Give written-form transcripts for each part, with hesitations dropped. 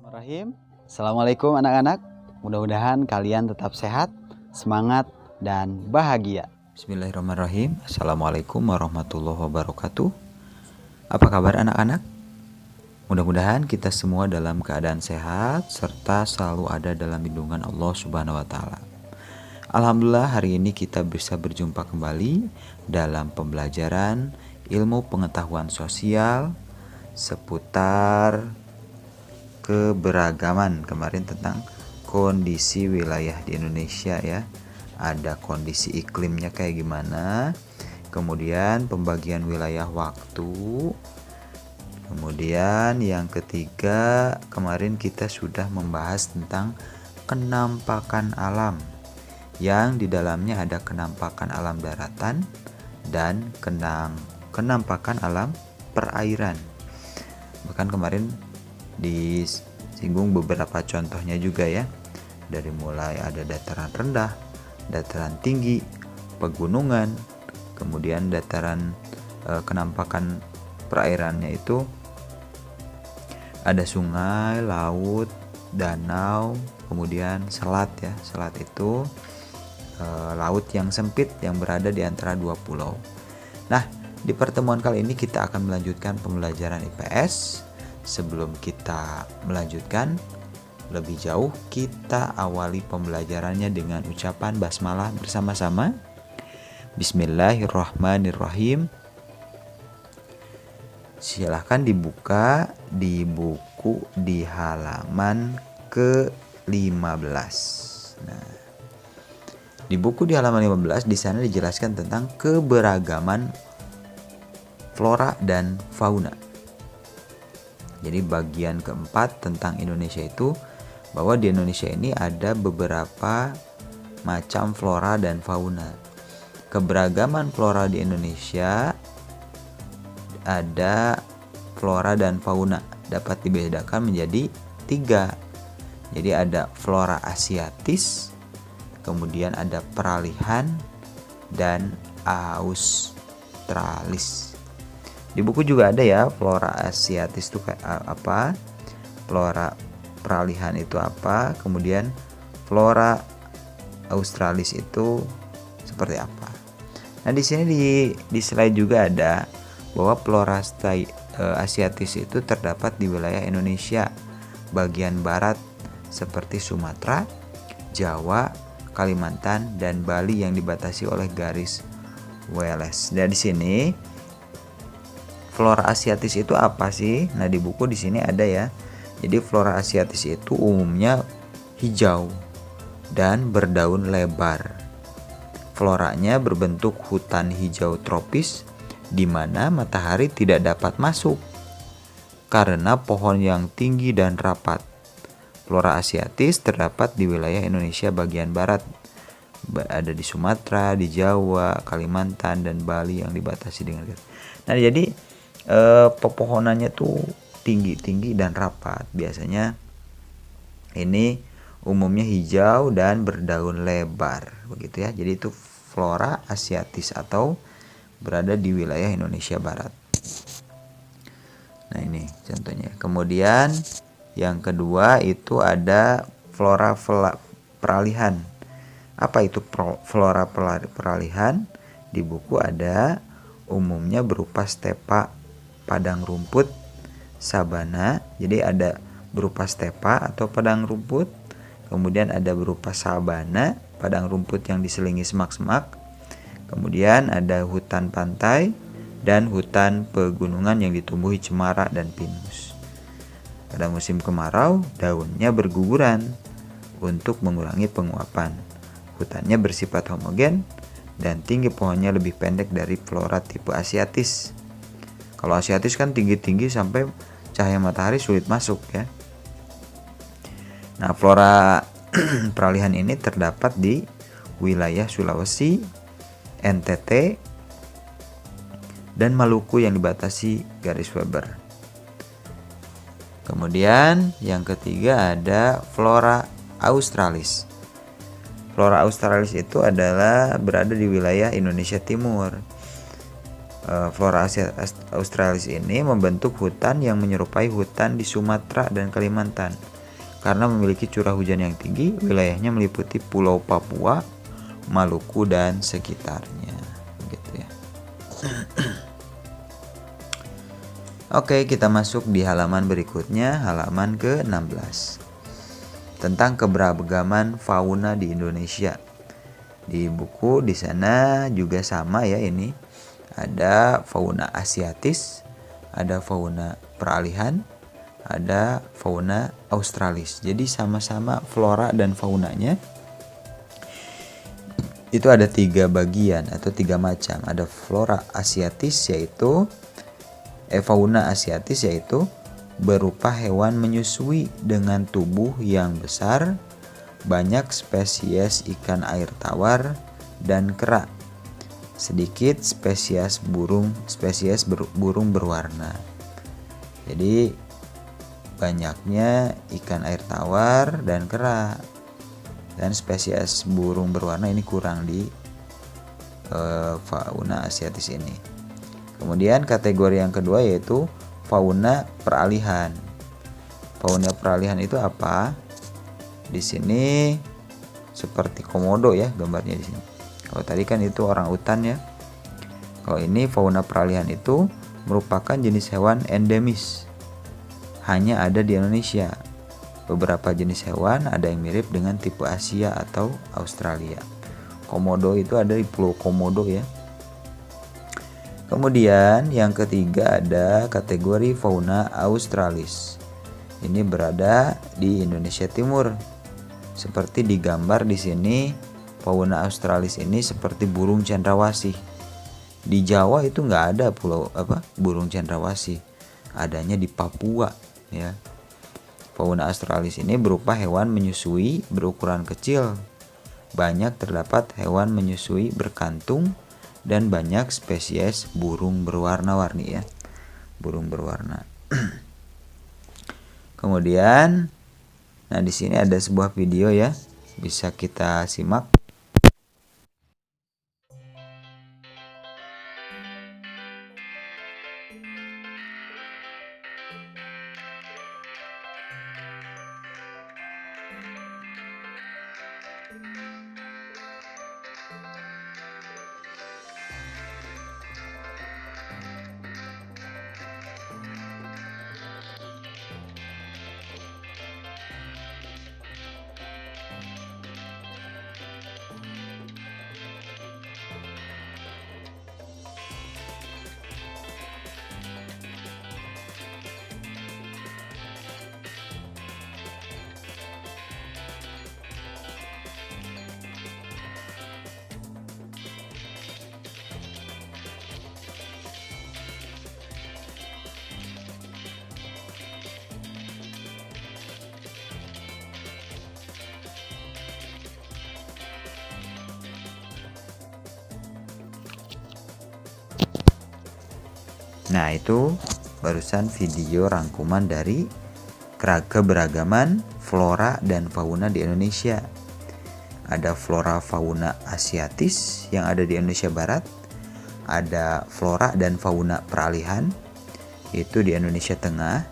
Bismillahirrahmanirrahim. Assalamualaikum anak-anak. Mudah-mudahan kalian tetap sehat, semangat, dan bahagia. Bismillahirrahmanirrahim. Assalamualaikum warahmatullahi wabarakatuh. Apa kabar anak-anak? Mudah-mudahan kita semua dalam keadaan sehat serta selalu ada dalam lindungan Allah Subhanahu wa taala. Alhamdulillah hari ini kita bisa berjumpa kembali dalam pembelajaran ilmu pengetahuan sosial seputar keberagaman. Kemarin tentang kondisi wilayah di Indonesia ya. Ada kondisi iklimnya kayak gimana, kemudian pembagian wilayah waktu, kemudian yang ketiga kemarin kita sudah membahas tentang kenampakan alam, yang di dalamnya ada kenampakan alam daratan dan kenampakan alam perairan. Bahkan kemarin disinggung beberapa contohnya juga ya, dari mulai ada dataran rendah, dataran tinggi, pegunungan, kemudian dataran kenampakan perairannya itu ada sungai, laut, danau, kemudian selat ya. Selat itu laut yang sempit yang berada di antara dua pulau. Nah, di pertemuan kali ini kita akan melanjutkan pembelajaran IPS. Sebelum kita melanjutkan lebih jauh, kita awali pembelajarannya dengan ucapan basmalah bersama-sama. Bismillahirrahmanirrahim. Silahkan dibuka di buku di halaman ke-15. Nah, di buku di halaman 15 di sana dijelaskan tentang keberagaman flora dan fauna. Jadi bagian keempat tentang Indonesia itu bahwa di Indonesia ini ada beberapa macam flora dan fauna. Keberagaman flora di Indonesia ada flora dan fauna dapat dibedakan menjadi 3. Jadi ada flora asiatis, kemudian ada peralihan dan australis. Di buku juga ada ya, flora asiatis itu kayak apa, flora peralihan itu apa, kemudian flora australis itu seperti apa. Nah, di sini di slide juga ada bahwa flora asiatis itu terdapat di wilayah Indonesia bagian barat seperti Sumatera, Jawa, Kalimantan, dan Bali yang dibatasi oleh garis Wallace. Dan di sini flora asiatis itu apa sih? Nah, di buku di sini ada ya. Jadi flora asiatis itu umumnya hijau dan berdaun lebar. Floranya berbentuk hutan hijau tropis di mana matahari tidak dapat masuk karena pohon yang tinggi dan rapat. Flora asiatis terdapat di wilayah Indonesia bagian barat. Ada di Sumatera, di Jawa, Kalimantan, dan Bali yang dibatasi dengan. Nah, jadi pepohonannya tuh tinggi dan rapat. Biasanya ini umumnya hijau dan berdaun lebar, begitu ya. Jadi itu flora asiatis atau berada di wilayah Indonesia Barat. Nah, ini contohnya. Kemudian yang kedua itu ada flora peralihan. Apa itu flora peralihan? Di buku ada umumnya berupa stepa, padang rumput, sabana. Jadi ada berupa stepa atau padang rumput, kemudian ada berupa sabana, padang rumput yang diselingi semak-semak, kemudian ada hutan pantai dan hutan pegunungan yang ditumbuhi cemara dan pinus. Pada musim kemarau, daunnya berguguran untuk mengurangi penguapan. Hutannya bersifat homogen dan tinggi pohonnya lebih pendek dari flora tipe asiatis. Kalau asiatis kan tinggi-tinggi sampai cahaya matahari sulit masuk ya. Nah, flora peralihan ini terdapat di wilayah Sulawesi, NTT, dan Maluku yang dibatasi garis Weber. Kemudian yang ketiga ada flora australis. Flora australis itu adalah berada di wilayah Indonesia Timur. Flora australis ini membentuk hutan yang menyerupai hutan di Sumatera dan Kalimantan. karena memiliki curah hujan yang tinggi. Wilayahnya meliputi Pulau Papua, Maluku dan sekitarnya, gitu ya. Oke, kita masuk di halaman berikutnya, halaman ke-16. Tentang keberagaman fauna di Indonesia. Di buku di sana juga sama ya ini. Ada fauna asiatis, ada fauna peralihan, ada fauna australis. Jadi sama-sama flora dan faunanya itu ada 3 bagian atau 3 macam. Ada flora asiatis yaitu fauna asiatis yaitu berupa hewan menyusui dengan tubuh yang besar, banyak spesies ikan air tawar dan kera, sedikit spesies burung berwarna. Jadi banyaknya ikan air tawar dan kera, dan spesies burung berwarna ini kurang di fauna asiatis ini. Kemudian kategori yang kedua yaitu fauna peralihan. Fauna peralihan itu apa? Di sini seperti komodo ya gambarnya di sini. Kalau tadi kan itu orang utan ya. Kalau ini fauna peralihan itu merupakan jenis hewan endemis. Hanya ada di Indonesia. Beberapa jenis hewan ada yang mirip dengan tipe Asia atau Australia. Komodo itu ada di Pulau Komodo ya. Kemudian yang ketiga ada kategori fauna australis. Ini berada di Indonesia Timur. Seperti digambar di sini, fauna australis ini seperti burung cendrawasih. Di Jawa itu nggak ada burung cendrawasih. Adanya di Papua ya. Fauna australis ini berupa hewan menyusui berukuran kecil. Banyak terdapat hewan menyusui berkantung dan banyak spesies burung berwarna-warni ya. Burung berwarna. Kemudian di sini ada sebuah video ya. Bisa kita simak. Nah, itu barusan video rangkuman dari keberagaman flora dan fauna di Indonesia. Ada flora fauna asiatis yang ada di Indonesia Barat, ada flora dan fauna peralihan itu di Indonesia Tengah.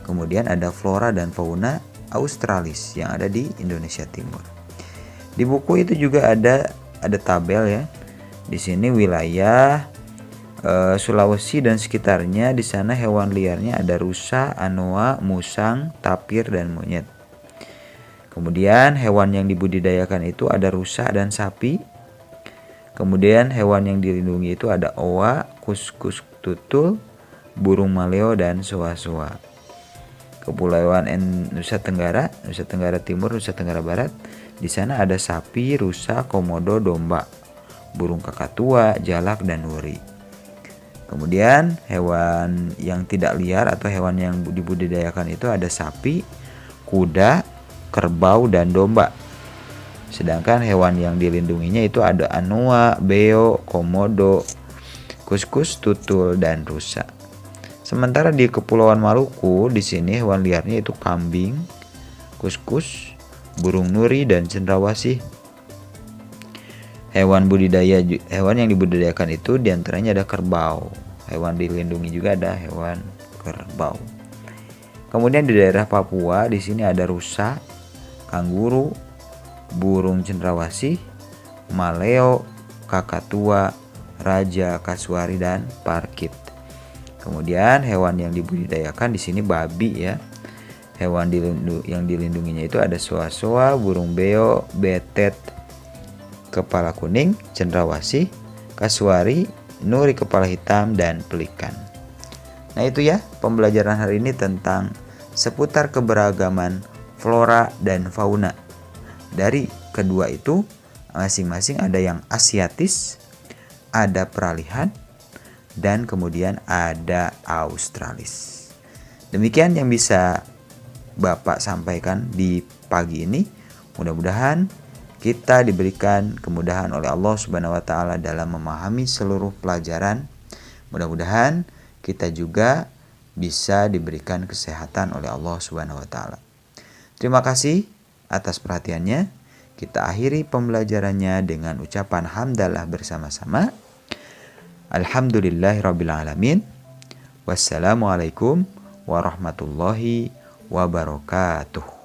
Kemudian ada flora dan fauna australis yang ada di Indonesia Timur. Di buku itu juga ada tabel ya. Di sini wilayah Sulawesi dan sekitarnya. Di sana hewan liarnya ada rusa, anoa, musang, tapir dan monyet. Kemudian hewan yang dibudidayakan itu ada rusa dan sapi. Kemudian hewan yang dilindungi itu ada owa, kuskus tutul, burung maleo dan soa-soa. Kepulauan Nusa Tenggara Timur, Nusa Tenggara Barat. Di sana ada sapi, rusa, komodo, domba, burung kakatua, jalak dan wuri. Kemudian hewan yang tidak liar atau hewan yang dibudidayakan itu ada sapi, kuda, kerbau dan domba. Sedangkan hewan yang dilindunginya itu ada anoa, beo, komodo, kuskus, tutul dan rusa. Sementara di Kepulauan Maluku di sini hewan liarnya itu kambing, kuskus, burung nuri dan cendrawasih. Hewan yang dibudidayakan itu diantaranya ada kerbau. Hewan dilindungi juga ada hewan kerbau. Kemudian di daerah Papua di sini ada rusa, kanguru, burung cendrawasih, maleo, kakatua, raja, kasuari, dan parkit. Kemudian hewan yang dibudidayakan di sini babi ya. Hewan yang dilindunginya itu ada soa-soa, burung beo, betet, kepala kuning, cendrawasih, kasuari, nuri kepala hitam, dan pelikan. Nah itu ya pembelajaran hari ini tentang seputar keberagaman flora dan fauna. Dari kedua itu masing-masing ada yang asiatis, ada peralihan, dan kemudian ada australis. Demikian yang bisa Bapak sampaikan di pagi ini. Mudah-mudahan kita diberikan kemudahan oleh Allah Subhanahu wa taala dalam memahami seluruh pelajaran. Mudah-mudahan kita juga bisa diberikan kesehatan oleh Allah Subhanahu wa taala. Terima kasih atas perhatiannya. Kita akhiri pembelajarannya dengan ucapan hamdalah bersama-sama. Alhamdulillahirabbil alamin. Wassalamualaikum warahmatullahi wabarakatuh.